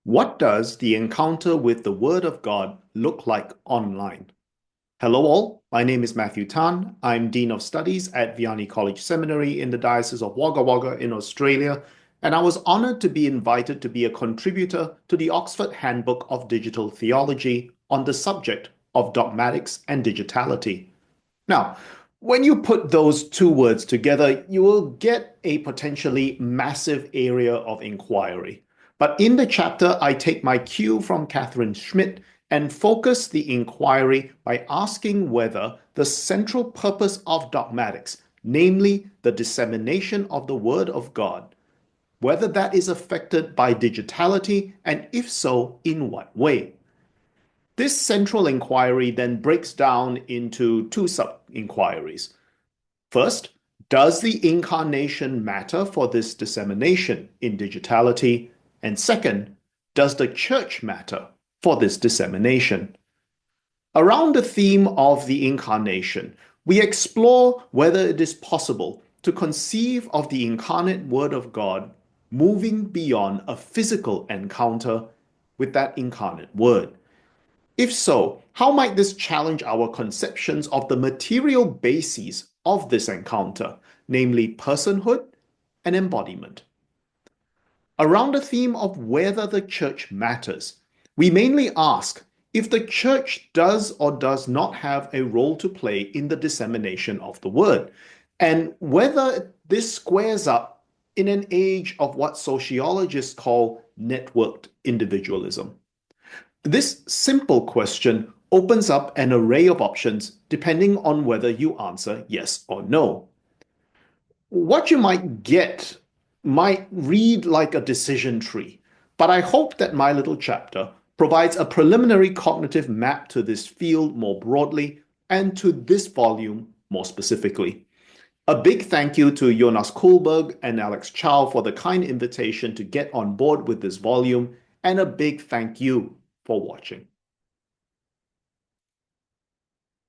What does the encounter with the Word of God look like online? Hello, all. My name is Matthew Tan. I'm Dean of Studies at Vianney College Seminary in the Diocese of Wagga Wagga in Australia, and I was honored to be invited to be a contributor to the Oxford Handbook of Digital Theology on the subject of dogmatics and digitality. Now, when you put those two words together, you will get a potentially massive area of inquiry. But in the chapter, I take my cue from Catherine Schmidt and focus the inquiry by asking whether the central purpose of dogmatics, namely the dissemination of the Word of God, whether that is affected by digitality, and if so, in what way. This central inquiry then breaks down into two sub-inquiries. First, does the incarnation matter for this dissemination in digitality? And second, does the church matter for this dissemination? Around the theme of the incarnation, we explore whether it is possible to conceive of the incarnate Word of God moving beyond a physical encounter with that incarnate Word. If so, how might this challenge our conceptions of the material bases of this encounter, namely personhood and embodiment? Around the theme of whether the church matters, we mainly ask if the church does or does not have a role to play in the dissemination of the word, and whether this squares up in an age of what sociologists call networked individualism. This simple question opens up an array of options depending on whether you answer yes or no. What you might get might read like a decision tree, but I hope that my little chapter provides a preliminary cognitive map to this field more broadly and to this volume more specifically. A big thank you to Jonas Kohlberg and Alex Chow for the kind invitation to get on board with this volume, and a big thank you for watching.